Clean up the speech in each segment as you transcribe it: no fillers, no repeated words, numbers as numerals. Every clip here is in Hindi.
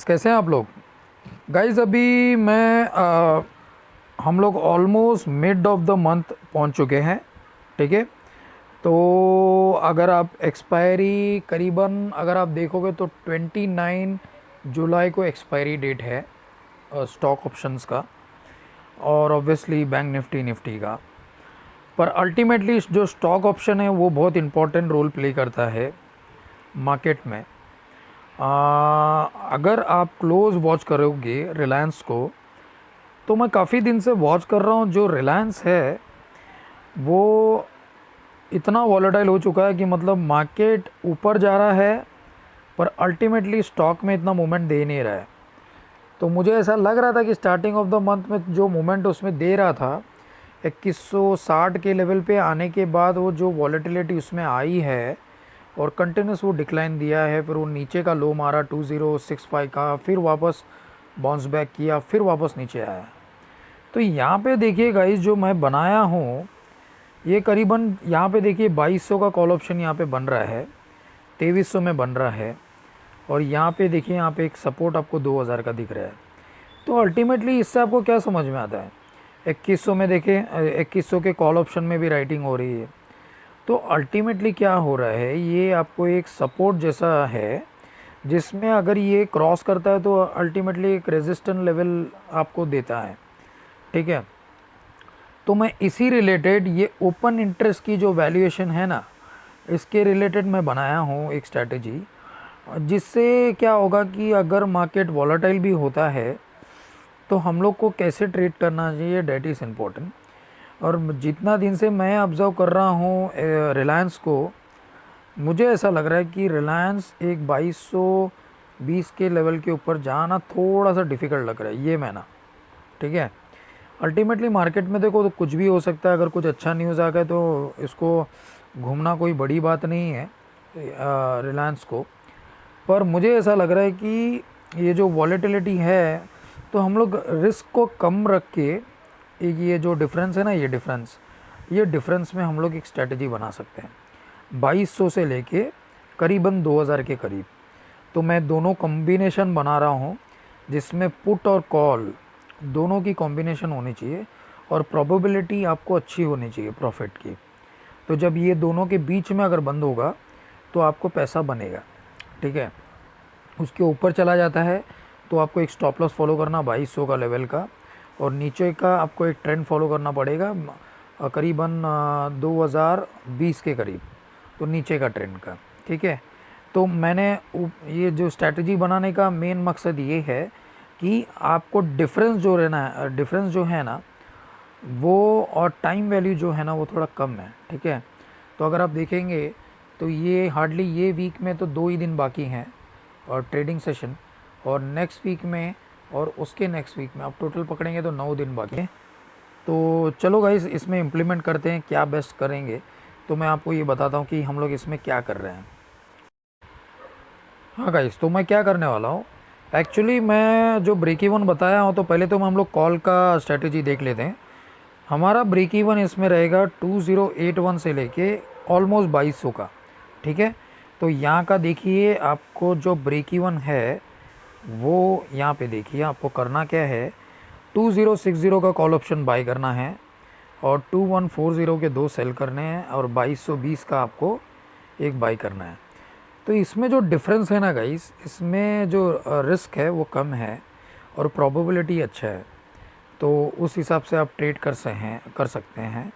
कैसे हैं आप लोग गाइस। अभी मैं हम लोग almost mid of the month पहुंच चुके हैं। ठीक है। तो अगर आप एक्सपायरी करीबन अगर आप देखोगे तो 29 जुलाई को एक्सपायरी डेट है स्टॉक ऑप्शंस का और ऑब्वियसली बैंक निफ्टी निफ्टी का। पर अल्टीमेटली जो स्टॉक ऑप्शन है वो बहुत इंपॉर्टेंट रोल प्ले करता है मार्केट में। अगर आप क्लोज वॉच करोगे रिलायंस को तो मैं काफ़ी दिन से वॉच कर रहा हूँ। जो रिलायंस है वो इतना वॉलेटाइल हो चुका है कि मतलब मार्केट ऊपर जा रहा है पर अल्टीमेटली स्टॉक में इतना मूवमेंट दे नहीं रहा है। तो मुझे ऐसा लग रहा था कि स्टार्टिंग ऑफ द मंथ में जो मूवमेंट उसमें दे रहा था 2160 के लेवल पे आने के बाद वो जो वॉलेटिलिटी उसमें आई है और कंटिन्यूस वो डिक्लाइन दिया है। फिर वो नीचे का लो मारा 2065 का, फिर वापस बाउंस बैक किया, फिर वापस नीचे आया। तो यहाँ पे देखिए गाइस जो मैं बनाया हूँ ये करीबन यहाँ पे देखिए 2200 का कॉल ऑप्शन यहाँ पे बन रहा है, 2300 में बन रहा है और यहाँ पे देखिए यहाँ पे एक सपोर्ट आपको 2000 का दिख रहा है। तो अल्टीमेटली इससे आपको क्या समझ में आता है, 2100 में देखिए 2100 के कॉल ऑप्शन में भी राइटिंग हो रही है। तो अल्टीमेटली क्या हो रहा है, ये आपको एक सपोर्ट जैसा है जिसमें अगर ये क्रॉस करता है तो अल्टीमेटली एक रेजिस्टेंट लेवल आपको देता है। ठीक है। तो मैं इसी रिलेटेड ये ओपन इंटरेस्ट की जो वैल्यूएशन है ना इसके रिलेटेड मैं बनाया हूँ एक स्ट्रैटेजी, जिससे क्या होगा कि अगर मार्केट वॉलेटाइल भी होता है तो हम लोग को कैसे ट्रेड करना चाहिए, डेट इज़ इम्पोर्टेंट। और जितना दिन से मैं ऑब्ज़र्व कर रहा हूँ रिलायंस को, मुझे ऐसा लग रहा है कि रिलायंस एक 2220 के लेवल के ऊपर जाना थोड़ा सा डिफ़िकल्ट लग रहा है ये महीना। ठीक है। अल्टीमेटली मार्केट में देखो तो कुछ भी हो सकता है। अगर कुछ अच्छा न्यूज़ आ गया तो इसको घूमना कोई बड़ी बात नहीं है रिलायंस को। पर मुझे ऐसा लग रहा है कि ये जो वॉलेटिलिटी है तो हम लोग रिस्क को कम रख के एक ये जो डिफरेंस है ना ये डिफरेंस में हम लोग एक स्ट्रेटजी बना सकते हैं 2200 से लेके करीबन 2000 के करीब। तो मैं दोनों कॉम्बिनेशन बना रहा हूँ जिसमें पुट और कॉल दोनों की कॉम्बिनेशन होनी चाहिए और प्रोबेबिलिटी आपको अच्छी होनी चाहिए प्रॉफिट की। तो जब ये दोनों के बीच में अगर बंद होगा तो आपको पैसा बनेगा। ठीक है। उसके ऊपर चला जाता है तो आपको एक स्टॉप लॉस फॉलो करना 2200 का लेवल का और नीचे का आपको एक ट्रेंड फॉलो करना पड़ेगा करीबन 2020 के करीब, तो नीचे का ट्रेंड का। ठीक है। तो मैंने ये जो स्ट्रैटेजी बनाने का मेन मकसद ये है कि आपको डिफरेंस जो है ना वो और टाइम वैल्यू जो है ना वो थोड़ा कम है। ठीक है। तो अगर आप देखेंगे तो ये हार्डली ये वीक में तो 2 ही दिन बाकी हैं और ट्रेडिंग सेशन, और नेक्स्ट वीक में और उसके नेक्स्ट वीक में आप टोटल पकड़ेंगे तो 9 दिन बाकी हैं। तो चलो गाइस इसमें इम्प्लीमेंट करते हैं, क्या बेस्ट करेंगे। तो मैं आपको ये बताता हूँ कि हम लोग इसमें क्या कर रहे हैं। हाँ गाइस, तो मैं क्या करने वाला हूँ एक्चुअली, मैं जो ब्रेक इवन बताया हूँ तो पहले तो हम लोग कॉल का स्ट्रेटजी देख लेते हैं। हमारा ब्रेक इवन इसमें रहेगा 2081 से लेके ऑलमोस्ट 2200 का। ठीक है। तो यहाँ का देखिए आपको जो ब्रेक इवन है वो यहाँ पे देखिए आपको करना क्या है, 2060 का कॉल ऑप्शन बाय करना है और 2140 के 2 सेल करने हैं और 2220 का आपको एक बाय करना है। तो इसमें जो डिफरेंस है ना गाइस, इसमें जो रिस्क है वो कम है और प्रोबेबिलिटी अच्छा है। तो उस हिसाब से आप ट्रेड कर सकते हैं।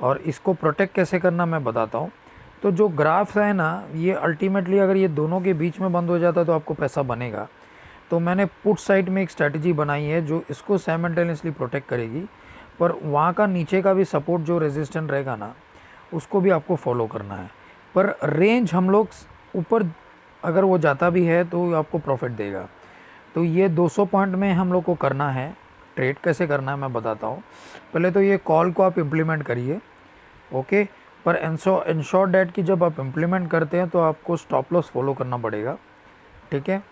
और इसको प्रोटेक्ट कैसे करना मैं बताता हूँ। तो जो ग्राफ्स है ना ये अल्टीमेटली अगर ये दोनों के बीच में बंद हो जाता है तो आपको पैसा बनेगा। तो मैंने पुट साइड में एक स्ट्रैटेजी बनाई है जो इसको साइमल्टेनियसली प्रोटेक्ट करेगी, पर वहाँ का नीचे का भी सपोर्ट जो रेजिस्टेंट रहेगा ना उसको भी आपको फॉलो करना है। पर रेंज हम लोग ऊपर अगर वो जाता भी है तो आपको प्रॉफिट देगा। तो ये 200 पॉइंट में हम लोग को करना है। ट्रेड कैसे करना है मैं बताता हूँ। पहले तो ये कॉल को आप इम्प्लीमेंट करिए। ओके। पर इंश्योर डैट कि जब आप इम्प्लीमेंट करते हैं तो आपको स्टॉप लॉस फॉलो करना पड़ेगा। ठीक है।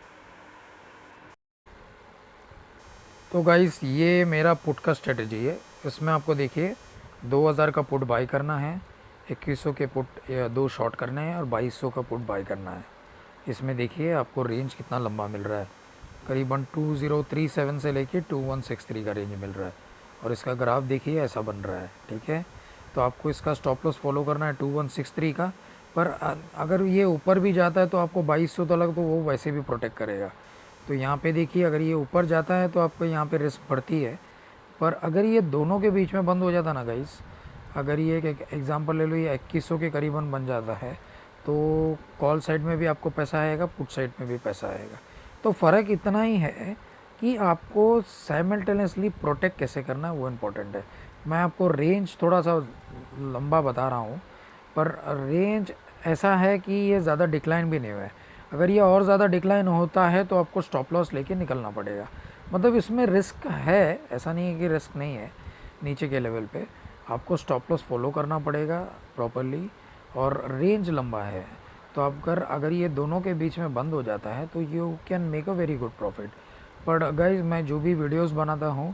तो गाइस ये मेरा पुट का स्ट्रेटजी है। इसमें आपको देखिए 2000 का पुट बाई करना है, 2100 के पुट 2 शॉर्ट करने हैं और 2200 का पुट बाई करना है। इसमें देखिए आपको रेंज कितना लंबा मिल रहा है। करीबन 2037 से लेके 2163 का रेंज मिल रहा है और इसका ग्राफ देखिए ऐसा बन रहा है, ठीक है। तो आपको इसका स्टॉप लॉस फॉलो करना है 2163 का, पर अगर ये ऊपर भी जाता है तो आपको 2200 तक तो वो वैसे भी प्रोटेक्ट करेगा। तो यहाँ पे देखिए अगर ये ऊपर जाता है तो आपको यहाँ पे रिस्क बढ़ती है, पर अगर ये दोनों के बीच में बंद हो जाता ना गाइस, अगर ये एक एग्जांपल ले लो, ये 2100 के करीबन बन जाता है तो कॉल साइड में भी आपको पैसा आएगा, पुट साइड में भी पैसा आएगा। तो फ़र्क इतना ही है कि आपको साइमल्टेनियसली प्रोटेक्ट कैसे करना है वो इम्पोर्टेंट है। मैं आपको रेंज थोड़ा सा लंबा बता रहा हूँ, पर रेंज ऐसा है कि ये ज़्यादा डिक्लाइन भी नहीं हुआ है। अगर ये और ज़्यादा डिक्लाइन होता है तो आपको स्टॉप लॉस लेके निकलना पड़ेगा। मतलब इसमें रिस्क है, ऐसा नहीं है कि रिस्क नहीं है। नीचे के लेवल पे आपको स्टॉप लॉस फॉलो करना पड़ेगा प्रॉपरली, और रेंज लंबा है। तो आप अगर ये दोनों के बीच में बंद हो जाता है तो you can make a very good profit. पर गाइज मैं जो भी वीडियोस बनाता हूँ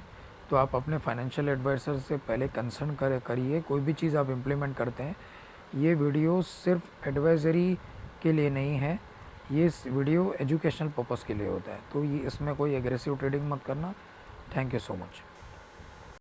तो आप अपने फाइनेंशियल एडवाइज़र से पहले कंसल्ट करिए। कोई भी चीज़ आप इम्प्लीमेंट करते हैं, ये वीडियो सिर्फ एडवाइज़री के लिए नहीं है, ये वीडियो एजुकेशनल पर्पज़ के लिए होता है। तो ये इसमें कोई एग्रेसिव ट्रेडिंग मत करना। Thank you so much.